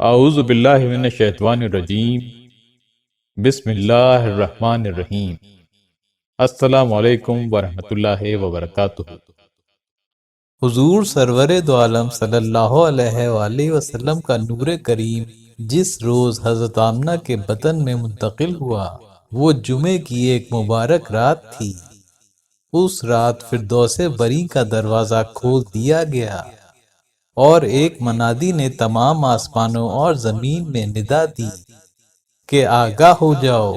اعوذ باللہ من الشیطان الرجیم۔ بسم اللہ الرحمن الرحیم۔ السلام علیکم ورحمۃ اللہ وبرکاتہ۔ حضور سرور دو عالم صلی اللہ علیہ وآلہ وسلم کا نور کریم جس روز حضرت آمنہ کے بطن میں منتقل ہوا وہ جمعے کی ایک مبارک رات تھی۔ اس رات فردوس بری کا دروازہ کھول دیا گیا اور ایک منادی نے تمام آسمانوں اور زمین میں ندا دی کہ آگاہ ہو جاؤ،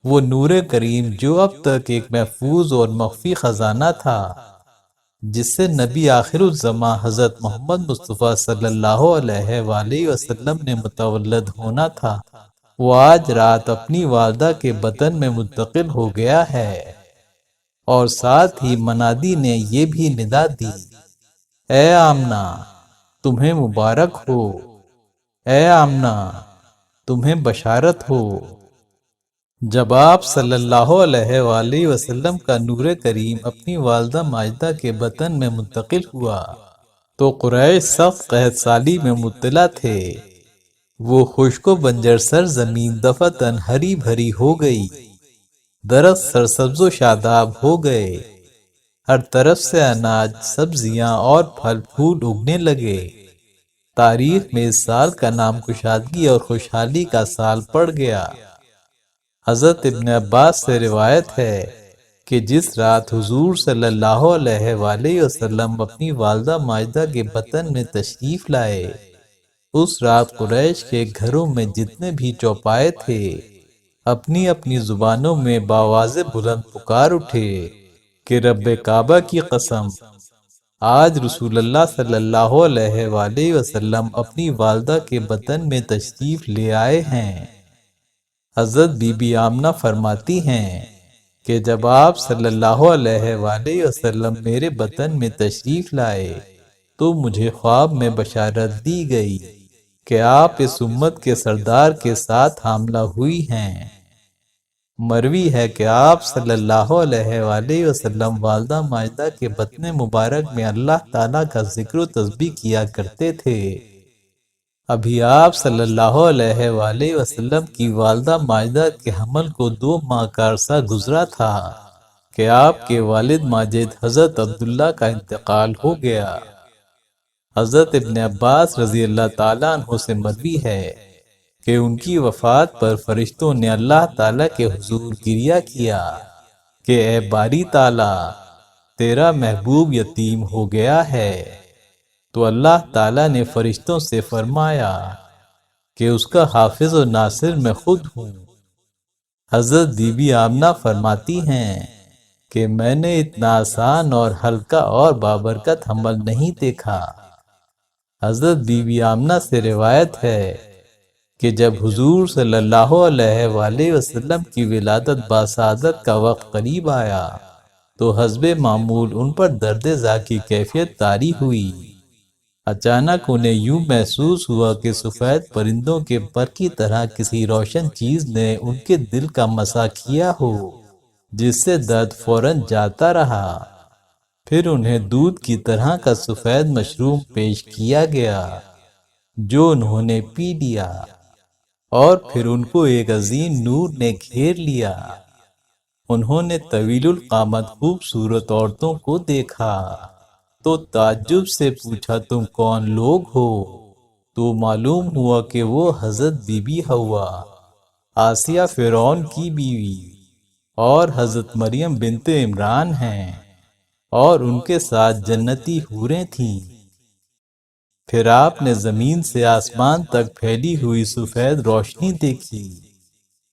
وہ نور کریم جو اب تک ایک محفوظ اور مخفی خزانہ تھا جس سے نبی آخر الزماں حضرت محمد مصطفیٰ صلی اللہ علیہ وآلہ وسلم نے متولد ہونا تھا، وہ آج رات اپنی والدہ کے بطن میں منتقل ہو گیا ہے۔ اور ساتھ ہی منادی نے یہ بھی ندا دی، اے آمنہ تمہیں مبارک ہو، اے آمنہ تمہیں بشارت ہو۔ جب آپ صلی اللہ علیہ وآلہ وسلم کا نور کریم اپنی والدہ ماجدہ کے بطن میں منتقل ہوا تو قریش سخت قحط سالی میں مبتلا تھے۔ وہ خشک و بنجر سرزمین دفعتاً ہری بھری ہو گئی، درخت سرسبز و شاداب ہو گئے، ہر طرف سے اناج، سبزیاں اور پھل پھول اگنے لگے۔ تاریخ میں اس سال کا نام کشادگی اور خوشحالی کا سال پڑ گیا۔ حضرت ابن عباس سے روایت ہے کہ جس رات حضور صلی اللہ علیہ وآلہ وسلم اپنی والدہ ماجدہ کے بطن میں تشریف لائے، اس رات قریش کے گھروں میں جتنے بھی چوپائے تھے اپنی اپنی زبانوں میں بآواز بلند پکار اٹھے کہ رب کعبہ کی قسم، آج رسول اللہ صلی اللہ علیہ وآلہ وسلم اپنی والدہ کے بطن میں تشریف لے آئے ہیں۔ حضرت بی بی آمنہ فرماتی ہیں کہ جب آپ صلی اللہ علیہ وآلہ وسلم میرے بطن میں تشریف لائے تو مجھے خواب میں بشارت دی گئی کہ آپ اس امت کے سردار کے ساتھ حاملہ ہوئی ہیں۔ مروی ہے کہ آپ صلی اللہ علیہ وآلہ وسلم والدہ ماجدہ کے بطن مبارک میں اللہ تعالیٰ کا ذکر و تسبیح کیا کرتے تھے۔ ابھی آپ صلی اللہ علیہ وآلہ وسلم کی والدہ ماجدہ کے حمل کو 2 ماہ کا عرصہ گزرا تھا کہ آپ کے والد ماجد حضرت عبداللہ کا انتقال ہو گیا۔ حضرت ابن عباس رضی اللہ تعالیٰ عنہ سے مروی ہے کہ ان کی وفات پر فرشتوں نے اللہ تعالیٰ کے حضور گریہ کیا کہ اے باری تعالیٰ، تیرا محبوب یتیم ہو گیا ہے۔ تو اللہ تعالیٰ نے فرشتوں سے فرمایا کہ اس کا حافظ و ناصر میں خود ہوں۔ حضرت بی بی آمنہ فرماتی ہیں کہ میں نے اتنا آسان اور ہلکا اور بابرکت حمل نہیں دیکھا۔ حضرت بی بی آمنہ سے روایت ہے کہ جب حضور صلی اللہ علیہ وآلہ وسلم کی ولادت باسعادت کا وقت قریب آیا تو حسب معمول ان پر درد ذا کی کیفیت طاری ہوئی۔ اچانک انہیں یوں محسوس ہوا کہ سفید پرندوں کے پر کی طرح کسی روشن چیز نے ان کے دل کا مسا کیا ہو، جس سے درد فوراً جاتا رہا۔ پھر انہیں دودھ کی طرح کا سفید مشروم پیش کیا گیا جو انہوں نے پی لیا، اور پھر ان کو ایک عظیم نور نے گھیر لیا۔ انہوں نے طویل القامت خوبصورت عورتوں کو دیکھا تو تعجب سے پوچھا تم کون لوگ ہو؟ تو معلوم ہوا کہ وہ حضرت بی بی حوا، آسیہ فرعون کی بیوی، اور حضرت مریم بنت عمران ہیں، اور ان کے ساتھ جنتی حوریں تھیں۔ پھر آپ نے زمین سے آسمان تک پھیلی ہوئی سفید روشنی دیکھی۔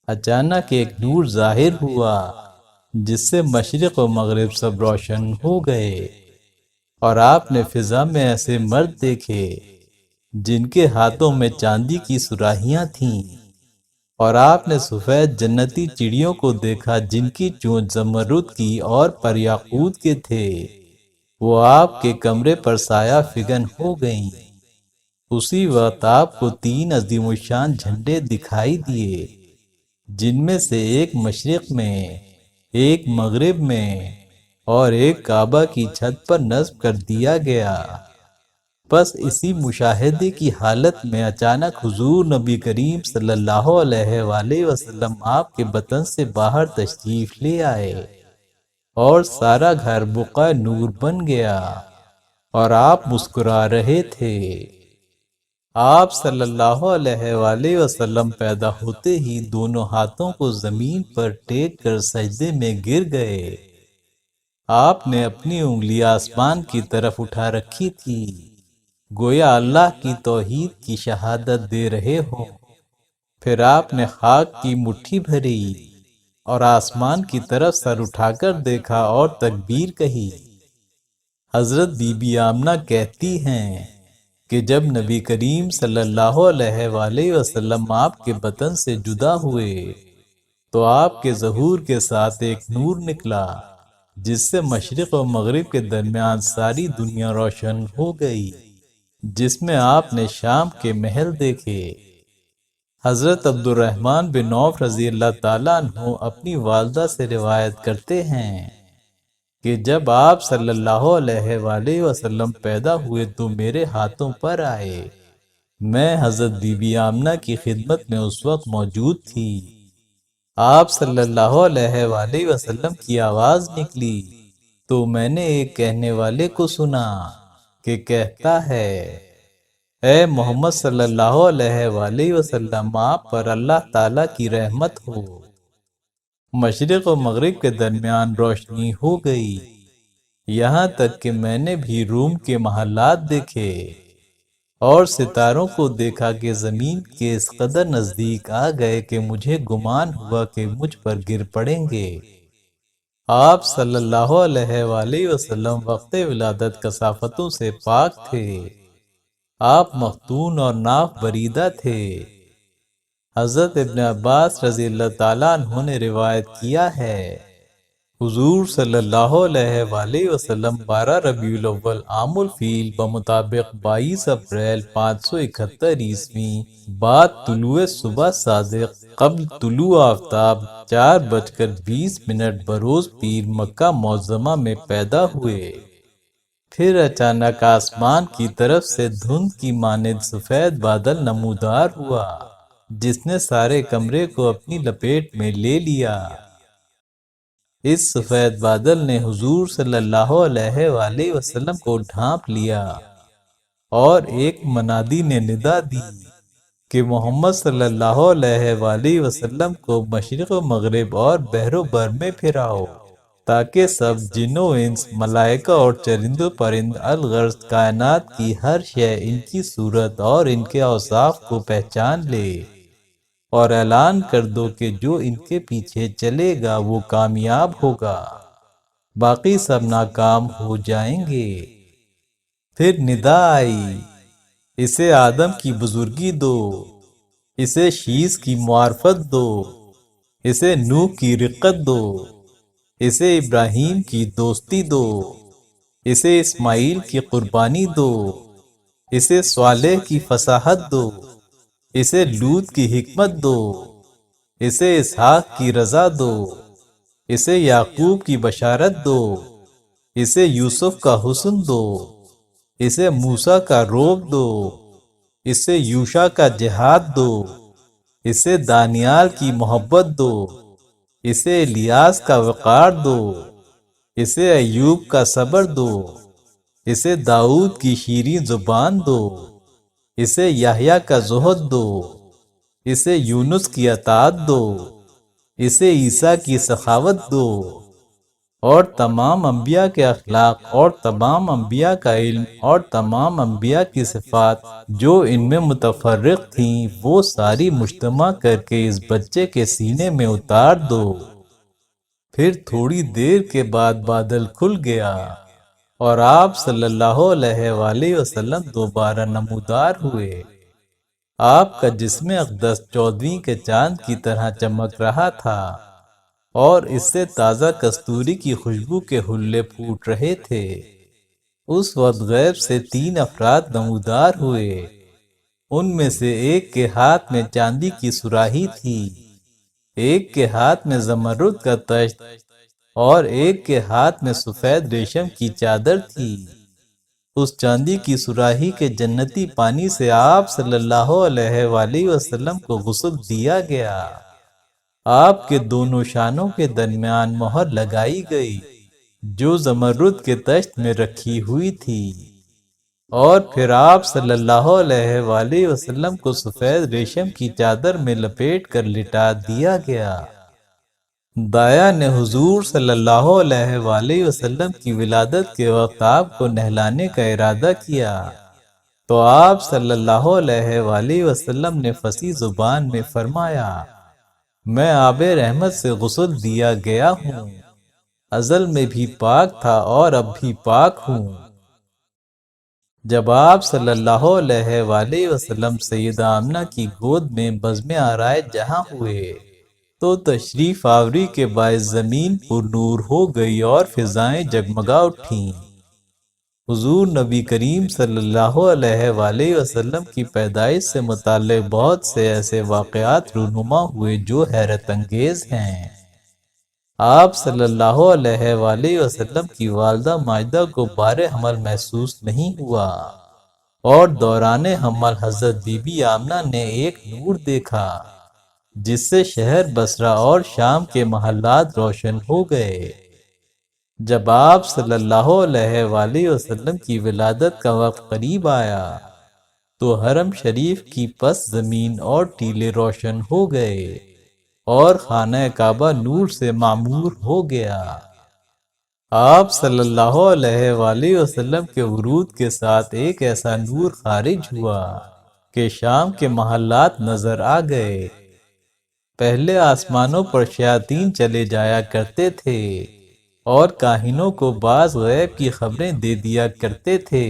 اچانک ایک نور ظاہر ہوا جس سے مشرق و مغرب سب روشن ہو گئے، اور آپ نے فضا میں ایسے مرد دیکھے جن کے ہاتھوں میں چاندی کی سراہیاں تھیں، اور آپ نے سفید جنتی چڑیوں کو دیکھا جن کی چونچ زمرد کی اور پر یاقوت کے تھے، وہ آپ کے کمرے پر سایہ فگن ہو گئیں۔ اسی وقت آپ کو 3 عظیم الشان جھنڈے دکھائی دیے، جن میں سے ایک مشرق میں، ایک مغرب میں، اور ایک کعبہ کی چھت پر نصب کر دیا گیا۔ بس اسی مشاہدے کی حالت میں اچانک حضور نبی کریم صلی اللہ علیہ وآلہ وسلم آپ کے بطن سے باہر تشریف لے آئے اور سارا گھر بقعہ نور بن گیا اور آپ مسکرا رہے تھے۔ آپ صلی اللہ علیہ وآلہ وسلم پیدا ہوتے ہی دونوں ہاتھوں کو زمین پر ٹیک کر سجدے میں گر گئے۔ آپ نے اپنی انگلی آسمان کی طرف اٹھا رکھی تھی، گویا اللہ کی توحید کی شہادت دے رہے ہو۔ پھر آپ نے خاک کی مٹھی بھری اور آسمان کی طرف سر اٹھا کر دیکھا اور تکبیر کہی۔ حضرت بی بی آمنہ کہتی ہیں کہ جب نبی کریم صلی اللہ علیہ وآلہ وسلم آپ کے بطن سے جدا ہوئے تو آپ کے ظہور کے ساتھ ایک نور نکلا جس سے مشرق و مغرب کے درمیان ساری دنیا روشن ہو گئی، جس میں آپ نے شام کے محل دیکھے۔ حضرت عبد الرحمن بن عوف رضی اللہ تعالیٰ عنہ اپنی والدہ سے روایت کرتے ہیں کہ جب آپ صلی اللہ علیہ وآلہ وسلم پیدا ہوئے تو میرے ہاتھوں پر آئے۔ میں حضرت بی بی آمنہ کی خدمت میں اس وقت موجود تھی۔ آپ صلی اللہ علیہ وآلہ وسلم کی آواز نکلی تو میں نے ایک کہنے والے کو سنا کہ کہتا ہے، اے محمد صلی اللہ علیہ وآلہ وسلم، آپ پر اللہ تعالیٰ کی رحمت ہو۔ مشرق و مغرب کے درمیان روشنی ہو گئی، یہاں تک کہ میں نے بھی روم کے محلات دیکھے اور ستاروں کو دیکھا کہ زمین کے اس قدر نزدیک آ گئے کہ مجھے گمان ہوا کہ مجھ پر گر پڑیں گے۔ آپ صلی اللہ علیہ وآلہ وسلم وقت ولادت کثافتوں سے پاک تھے۔ آپ مختون اور ناف بریدہ تھے۔ حضرت ابن عباس رضی اللہ تعالیٰ عنہ نے روایت کیا ہے، حضور صلی اللہ علیہ وآلہ وسلم 12 ربیع الاول عام الفیل بمطابق 22 اپریل 571 عیسوی بعد طلوع صبح صادق قبل طلوع آفتاب 4:20 بروز پیر مکہ معظمہ میں پیدا ہوئے۔ پھر اچانک آسمان کی طرف سے دھند کی مانند سفید بادل نمودار ہوا جس نے سارے کمرے کو اپنی لپیٹ میں لے لیا۔ اس سفید بادل نے حضور صلی اللہ علیہ وآلہ وسلم کو ڈھانپ لیا اور ایک منادی نے ندا دی کہ محمد صلی اللہ علیہ وآلہ وسلم کو مشرق و مغرب اور بحر و بر میں پھراؤ تاکہ سب جن و انس، ملائکہ اور چرند و پرند الغرض کائنات کی ہر شے ان کی صورت اور ان کے اوصاف کو پہچان لے، اور اعلان کر دو کہ جو ان کے پیچھے چلے گا وہ کامیاب ہوگا، باقی سب ناکام ہو جائیں گے۔ پھر ندا آئی، اسے آدم کی بزرگی دو، اسے شیس کی معرفت دو، اسے نوح کی رقت دو، اسے ابراہیم کی دوستی دو، اسے اسماعیل کی قربانی دو، اسے صالح کی فصاحت دو، اسے لوط کی حکمت دو، اسے اسحاق کی رضا دو، اسے یعقوب کی بشارت دو، اسے یوسف کا حسن دو، اسے موسیٰ کا روب دو، اسے یوشع کا جہاد دو، اسے دانیال کی محبت دو، اسے الیاس کا وقار دو، اسے ایوب کا صبر دو، اسے داؤد کی شیریں زبان دو، اسے یحییٰ کا زہد دو، اسے یونس کی اطاعت دو، اسے عیسیٰ کی سخاوت دو، اور تمام انبیاء کے اخلاق اور تمام انبیاء کا علم اور تمام انبیاء کی صفات جو ان میں متفرق تھیں وہ ساری مجتمع کر کے اس بچے کے سینے میں اتار دو۔ پھر تھوڑی دیر کے بعد بادل کھل گیا اور آپ صلی اللہ علیہ وآلہ وسلم دوبارہ نمودار ہوئے۔ آپ کا جسم اقدس 14ویں کے چاند کی طرح چمک رہا تھا اور اس سے تازہ کستوری کی خوشبو کے حلے پھوٹ رہے تھے۔ اس وقت غیب سے 3 افراد نمودار ہوئے، ان میں سے ایک کے ہاتھ میں چاندی کی صراحی تھی، ایک کے ہاتھ میں زمرد کا تشت اور ایک کے ہاتھ میں سفید ریشم کی چادر تھی۔ اس چاندی کی سراہی کے جنتی پانی سے آپ صلی اللہ علیہ وآلہ وسلم کو غسل دیا گیا۔ آپ کے دونوں شانوں کے درمیان مہر لگائی گئی جو زمرد کے تشت میں رکھی ہوئی تھی، اور پھر آپ صلی اللہ علیہ وآلہ وسلم کو سفید ریشم کی چادر میں لپیٹ کر لٹا دیا گیا۔ دایا نے حضور صلی اللہ علیہ وآلہ وسلم کی ولادت کے وقت آپ کو نہلانے کا ارادہ کیا تو آپ صلی اللہ علیہ وآلہ وسلم نے فصیح زبان میں فرمایا، میں آب رحمت سے غسل دیا گیا ہوں، ازل میں بھی پاک تھا اور اب بھی پاک ہوں۔ جب آپ صلی اللہ علیہ وآلہ وسلم سیدہ آمنہ کی گود میں بزم آرائے جہاں ہوئے تو تشریف آوری کے باعث زمین پر نور ہو گئی اور فضائیں جگمگا اٹھیں۔ حضور نبی کریم صلی اللہ علیہ وآلہ وسلم کی پیدائش سے متعلق بہت سے ایسے واقعات رونما ہوئے جو حیرت انگیز ہیں۔ آپ صلی اللہ علیہ وآلہ وسلم کی والدہ ماجدہ کو بار حمل محسوس نہیں ہوا، اور دوران حمل حضرت بی بی آمنہ نے ایک نور دیکھا جس سے شہر بصرہ اور شام کے محلات روشن ہو گئے۔ جب آپ صلی اللہ علیہ وآلہ وسلم کی ولادت کا وقت قریب آیا تو حرم شریف کی پس زمین اور ٹیلے روشن ہو گئے اور خانہ کعبہ نور سے معمور ہو گیا۔ آپ صلی اللہ علیہ وآلہ وسلم کے ورود کے ساتھ ایک ایسا نور خارج ہوا کہ شام کے محلات نظر آ گئے۔ پہلے آسمانوں پر شیاطین چلے جایا کرتے تھے اور کاہنوں کو بعض غیب کی خبریں دے دیا کرتے تھے،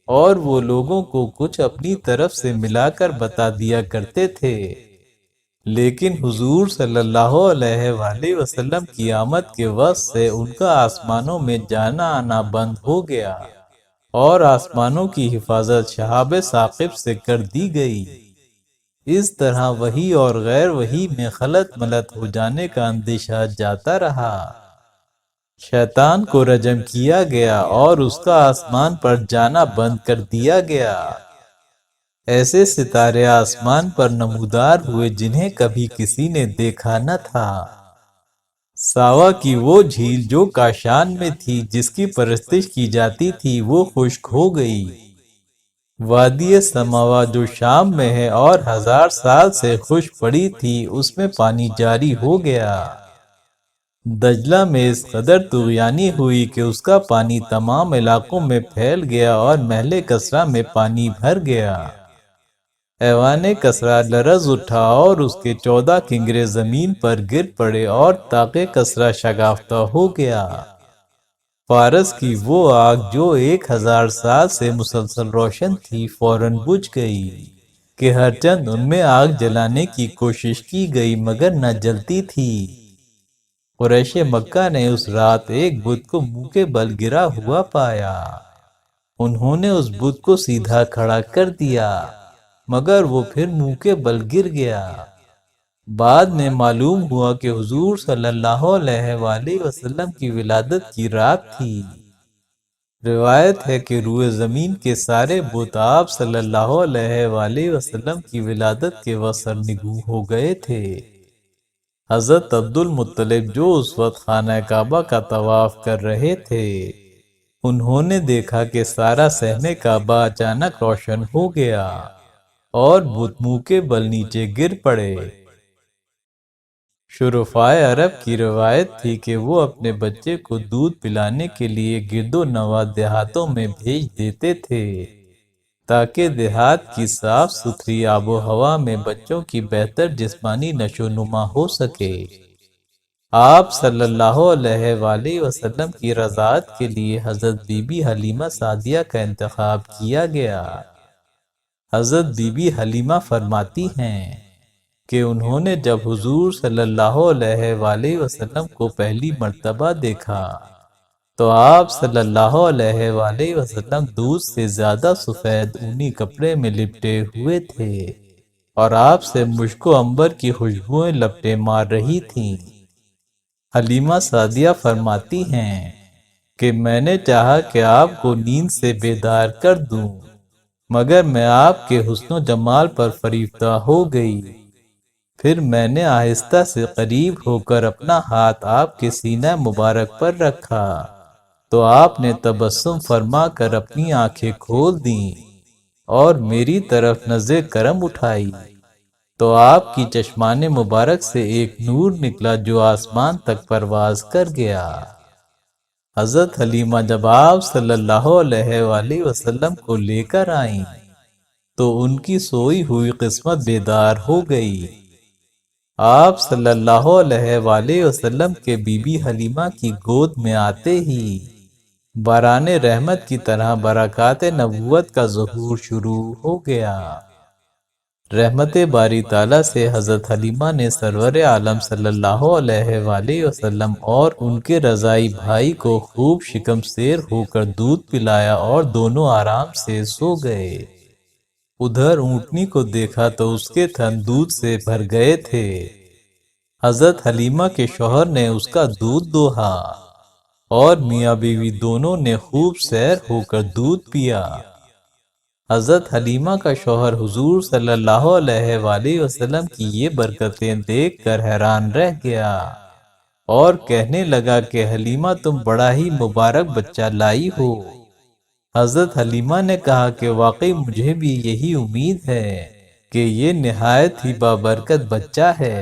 اور وہ لوگوں کو کچھ اپنی طرف سے ملا کر بتا دیا کرتے تھے، لیکن حضور صلی اللہ علیہ وآلہ وسلم کی آمد کے وقت سے ان کا آسمانوں میں جانا آنا بند ہو گیا اور آسمانوں کی حفاظت شہاب ثاقب سے کر دی گئی۔ اس طرح وحی اور غیر وحی میں خلط ملط ہو جانے کا اندیشہ جاتا رہا۔ شیطان کو رجم کیا گیا اور اس کا آسمان پر جانا بند کر دیا گیا۔ ایسے ستارے آسمان پر نمودار ہوئے جنہیں کبھی کسی نے دیکھا نہ تھا۔ ساوا کی وہ جھیل جو کاشان میں تھی جس کی پرستش کی جاتی تھی وہ خشک ہو گئی۔ وادی سماوا جو شام میں ہے اور 1000 سال سے خشک پڑی تھی اس میں پانی جاری ہو گیا۔ دجلہ میں اس قدر طغیانی ہوئی کہ اس کا پانی تمام علاقوں میں پھیل گیا اور محل کسرا میں پانی بھر گیا۔ ایوان کسرا لرز اٹھا اور اس کے 14 کنگرے زمین پر گر پڑے اور طاق کسرا شگافتہ ہو گیا۔ فارس کی وہ آگ جو 1000 سال سے مسلسل روشن تھی فوراً بجھ گئی کہ ہر چند ان میں آگ جلانے کی کوشش کی گئی مگر نہ جلتی تھی۔ قریش مکہ نے اس رات ایک بت کو منہ کے بل گرا ہوا پایا۔ انہوں نے اس بت کو سیدھا کھڑا کر دیا مگر وہ پھر منہ کے بل گر گیا۔ بعد میں معلوم ہوا کہ حضور صلی اللہ علیہ وآلہ وسلم کی ولادت کی رات تھی۔ روایت ہے کہ روئے زمین کے سارے بت آپ صلی اللہ علیہ وآلہ وسلم کی ولادت کے وقت سرنگوں ہو گئے تھے۔ حضرت عبد المطلب جو اس وقت خانہ کعبہ کا طواف کر رہے تھے، انہوں نے دیکھا کہ سارا صحن کعبہ اچانک روشن ہو گیا اور بت منہ کے بل نیچے گر پڑے۔ شرفائے عرب کی روایت تھی کہ وہ اپنے بچے کو دودھ پلانے کے لیے گرد و نواح دیہاتوں میں بھیج دیتے تھے تاکہ دیہات کی صاف ستھری آب و ہوا میں بچوں کی بہتر جسمانی نشو و نما ہو سکے۔ آپ صلی اللہ علیہ وآلہ وسلم کی رضاعت کے لیے حضرت بی بی حلیمہ سعدیہ کا انتخاب کیا گیا۔ حضرت بی بی حلیمہ فرماتی ہیں کہ انہوں نے جب حضور صلی اللہ علیہ وآلہ وسلم کو پہلی مرتبہ دیکھا تو آپ صلی اللہ علیہ وآلہ وسلم دودھ سے زیادہ سفید اونی کپڑے میں لپٹے ہوئے تھے اور آپ سے مشک و عنبر کی خوشبوئیں لپٹیں مار رہی تھیں۔ حلیمہ سعدیہ فرماتی ہیں کہ میں نے چاہا کہ آپ کو نیند سے بیدار کر دوں، مگر میں آپ کے حسن و جمال پر فریفتہ ہو گئی۔ پھر میں نے آہستہ سے قریب ہو کر اپنا ہاتھ آپ کے سینہ مبارک پر رکھا تو آپ نے تبسم فرما کر اپنی آنکھیں کھول دیں اور میری طرف نظر کرم اٹھائی تو آپ کی چشمان مبارک سے ایک نور نکلا جو آسمان تک پرواز کر گیا۔ حضرت حلیمہ جب آپ صلی اللہ علیہ وآلہ وسلم کو لے کر آئیں تو ان کی سوئی ہوئی قسمت بیدار ہو گئی۔ آپ صلی اللہ علیہ وآلہ وسلم کے بی بی حلیمہ کی گود میں آتے ہی باران رحمت کی طرح برکات نبوت کا ظہور شروع ہو گیا۔ رحمت باری تعالیٰ سے حضرت حلیمہ نے سرور عالم صلی اللہ علیہ وآلہ وسلم اور ان کے رضائی بھائی کو خوب شکم سیر ہو کر دودھ پلایا اور دونوں آرام سے سو گئے۔ ادھر اونٹنی کو دیکھا تو اس کے تھن دودھ سے بھر گئے تھے۔ حضرت حلیمہ کے شوہر نے اس کا دودھ دوہا اور میاں بیوی دونوں نے خوب سیر ہو کر دودھ پیا۔ حضرت حلیمہ کا شوہر حضور صلی اللہ علیہ وآلہ وسلم کی یہ برکتیں دیکھ کر حیران رہ گیا اور کہنے لگا کہ حلیمہ تم بڑا ہی مبارک بچہ لائی ہو۔ حضرت حلیمہ نے کہا کہ واقعی مجھے بھی یہی امید ہے کہ یہ نہایت ہی بابرکت بچہ ہے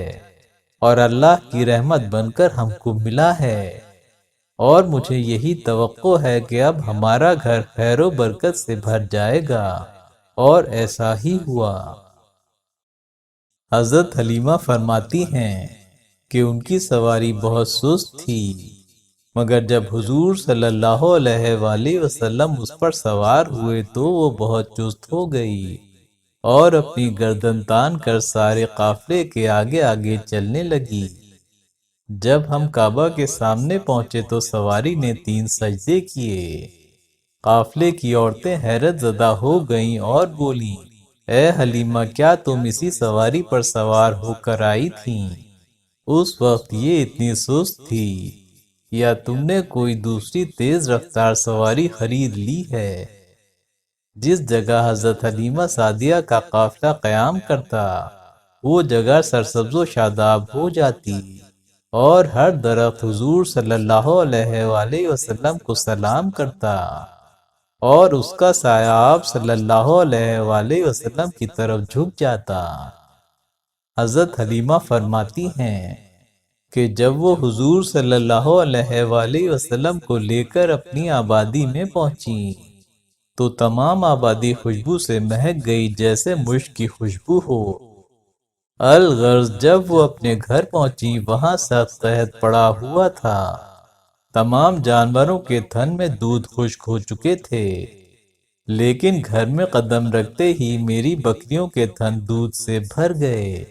اور اللہ کی رحمت بن کر ہم کو ملا ہے، اور مجھے یہی توقع ہے کہ اب ہمارا گھر خیر و برکت سے بھر جائے گا، اور ایسا ہی ہوا۔ حضرت حلیمہ فرماتی ہیں کہ ان کی سواری بہت سست تھی، مگر جب حضور صلی اللہ علیہ وآلہ وسلم اس پر سوار ہوئے تو وہ بہت چست ہو گئی اور اپنی گردن تان کر سارے قافلے کے آگے آگے چلنے لگی۔ جب ہم کعبہ کے سامنے پہنچے تو سواری نے 3 سجدے کیے۔ قافلے کی عورتیں حیرت زدہ ہو گئیں اور بولیں، اے حلیمہ کیا تم اسی سواری پر سوار ہو کر آئی تھیں؟ اس وقت یہ اتنی سست تھی، یا تم نے کوئی دوسری تیز رفتار سواری خرید لی ہے؟ جس جگہ حضرت حلیمہ سعدیہ کا قافلہ قیام کرتا وہ جگہ سرسبز و شاداب ہو جاتی اور ہر درخت حضور صلی اللہ علیہ وآلہ وسلم کو سلام کرتا اور اس کا سایہ آپ صلی اللہ علیہ وآلہ وسلم کی طرف جھک جاتا۔ حضرت حلیمہ فرماتی ہیں کہ جب وہ حضور صلی اللہ علیہ وآلہ وسلم کو لے کر اپنی آبادی میں پہنچی تو تمام آبادی خوشبو سے مہک گئی جیسے مشک کی خوشبو ہو۔ الغرض جب وہ اپنے گھر پہنچی وہاں سخت قحط پڑا ہوا تھا، تمام جانوروں کے تھن میں دودھ خشک ہو چکے تھے، لیکن گھر میں قدم رکھتے ہی میری بکریوں کے تھن دودھ سے بھر گئے۔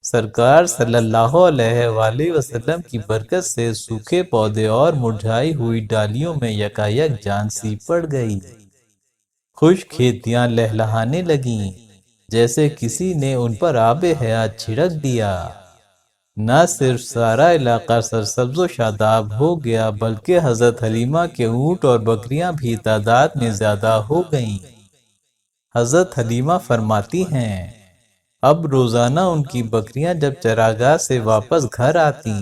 سرکار صلی اللہ علیہ وآلہ وسلم کی برکت سے سوکھے پودے اور مرجھائی ہوئی ڈالیوں میں یکایک جان سی پڑ گئی۔ خشک کھیتیاں لہلہانے لگیں جیسے کسی نے ان پر آب حیات چھڑک دیا۔ نہ صرف سارا علاقہ سرسبز و شاداب ہو گیا بلکہ حضرت حلیمہ کے اونٹ اور بکریاں بھی تعداد میں زیادہ ہو گئیں۔ حضرت حلیمہ فرماتی ہیں اب روزانہ ان کی بکریاں جب چراگاہ سے واپس گھر آتی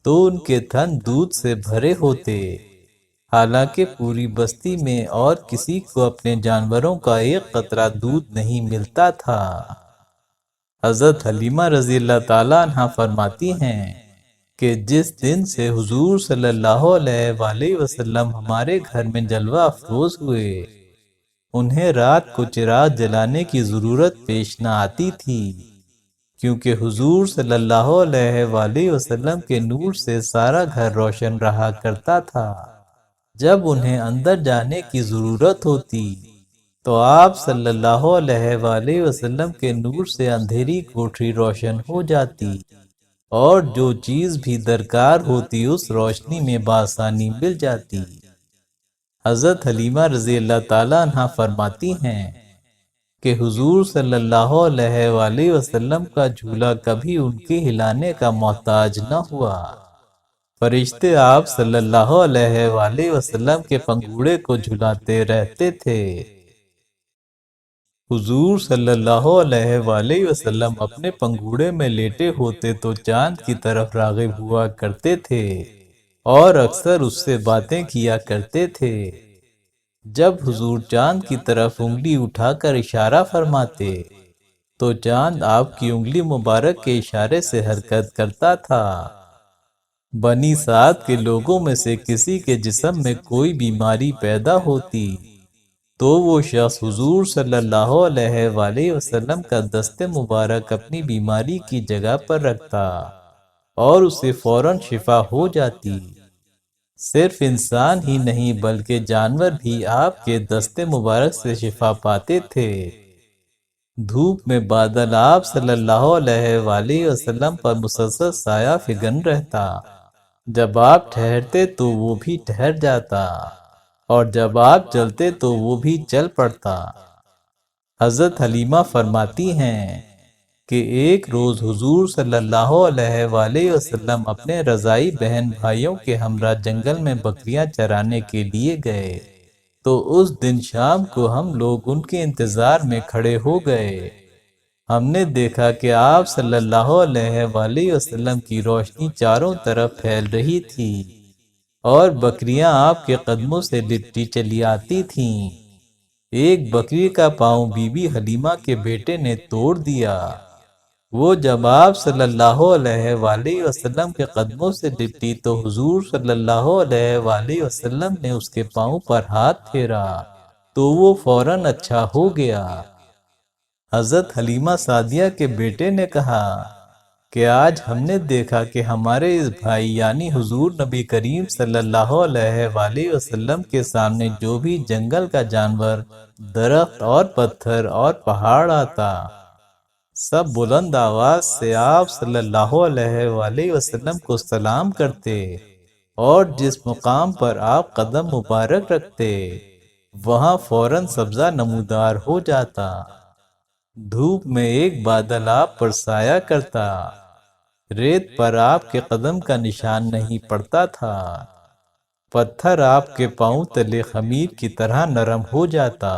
تو ان کے تھن دودھ سے بھرے ہوتے، حالانکہ پوری بستی میں اور کسی کو اپنے جانوروں کا ایک قطرہ دودھ نہیں ملتا تھا۔ حضرت حلیمہ رضی اللہ تعالیٰ عنہ فرماتی ہیں کہ جس دن سے حضور صلی اللہ علیہ وآلہ وسلم ہمارے گھر میں جلوہ افروز ہوئے، انہیں رات کو چراغ جلانے کی ضرورت پیش نہ آتی تھی، کیونکہ حضور صلی اللہ علیہ وآلہ وسلم کے نور سے سارا گھر روشن رہا کرتا تھا۔ جب انہیں اندر جانے کی ضرورت ہوتی تو آپ صلی اللہ علیہ وآلہ وسلم کے نور سے اندھیری کوٹری روشن ہو جاتی اور جو چیز بھی درکار ہوتی اس روشنی میں بآسانی مل جاتی۔ حضرت حلیمہ رضی اللہ تعالیٰ عنہ فرماتی ہیں کہ حضور صلی اللہ علیہ وآلہ وسلم کا جھولا کبھی ان کے ہلانے کا محتاج نہ ہوا۔ فرشتے آپ صلی اللہ علیہ وآلہ وسلم کے پنگوڑے کو جھلاتے رہتے تھے۔ حضور صلی اللہ علیہ وآلہ وسلم اپنے پنگوڑے میں لیٹے ہوتے تو چاند کی طرف راغب ہوا کرتے تھے اور اکثر اس سے باتیں کیا کرتے تھے۔ جب حضور چاند کی طرف انگلی اٹھا کر اشارہ فرماتے تو چاند آپ کی انگلی مبارک کے اشارے سے حرکت کرتا تھا۔ بنی سعد کے لوگوں میں سے کسی کے جسم میں کوئی بیماری پیدا ہوتی تو وہ شخص حضور صلی اللہ علیہ وآلہ وسلم کا دست مبارک اپنی بیماری کی جگہ پر رکھتا اور اسے فوراً شفا ہو جاتی۔ صرف انسان ہی نہیں بلکہ جانور بھی آپ کے دست مبارک سے شفا پاتے تھے۔ دھوپ میں بادل آپ صلی اللہ علیہ وآلہ وسلم پر مسلسل سایہ فگن رہتا، جب آپ ٹھہرتے تو وہ بھی ٹھہر جاتا اور جب آپ چلتے تو وہ بھی چل پڑتا۔ حضرت حلیمہ فرماتی ہیں کہ ایک روز حضور صلی اللہ علیہ وآلہ وسلم اپنے رضائی بہن بھائیوں کے ہمراہ جنگل میں بکریاں چرانے کے لیے گئے تو اس دن شام کو ہم لوگ ان کے انتظار میں کھڑے ہو گئے۔ ہم نے دیکھا کہ آپ صلی اللہ علیہ وآلہ وسلم کی روشنی چاروں طرف پھیل رہی تھی اور بکریاں آپ کے قدموں سے لپٹی چلی آتی تھیں۔ ایک بکری کا پاؤں بی بی حلیمہ کے بیٹے نے توڑ دیا۔ وہ جب آپ صلی اللہ علیہ وآلہ وسلم کے قدموں سے لپٹی تو حضور صلی اللہ علیہ وآلہ وسلم نے اس کے پاؤں پر ہاتھ پھیرا تو وہ فوراً اچھا ہو گیا۔ حضرت حلیمہ سعدیہ کے بیٹے نے کہا کہ آج ہم نے دیکھا کہ ہمارے اس بھائی یعنی حضور نبی کریم صلی اللہ علیہ وآلہ وسلم کے سامنے جو بھی جنگل کا جانور، درخت اور پتھر اور پہاڑ آتا، سب بلند آواز سے آپ صلی اللہ علیہ وآلہ وسلم کو سلام کرتے اور جس مقام پر آپ قدم مبارک رکھتے وہاں فوراً سبزہ نمودار ہو جاتا۔ دھوپ میں ایک بادل آپ پر سایہ کرتا، ریت پر آپ کے قدم کا نشان نہیں پڑتا تھا، پتھر آپ کے پاؤں تلے خمیر کی طرح نرم ہو جاتا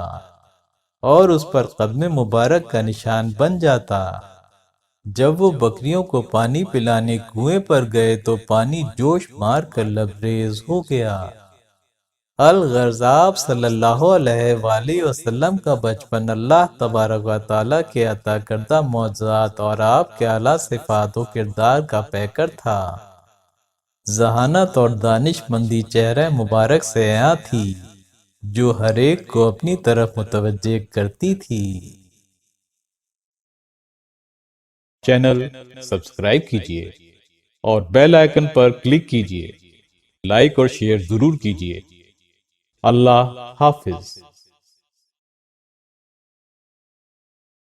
اور اس پر قدم مبارک کا نشان بن جاتا۔ جب وہ بکریوں کو پانی پلانے کنویں پر گئے تو پانی جوش مار کر لبریز ہو گیا۔ الغرض آپ صلی اللہ علیہ وآلہ وسلم کا بچپن اللہ تبارک و تعالیٰ کے عطا کردہ معجزات اور آپ کے اعلیٰ صفات و کردار کا پیکر تھا۔ ذہانت اور دانش مندی چہرہ مبارک سے عیاں تھی جو ہر ایک کو اپنی طرف متوجہ کرتی تھی۔ چینل سبسکرائب کیجئے اور بیل آئیکن پر کلک کیجئے۔ لائک اور شیئر ضرور کیجئے۔ اللہ حافظ۔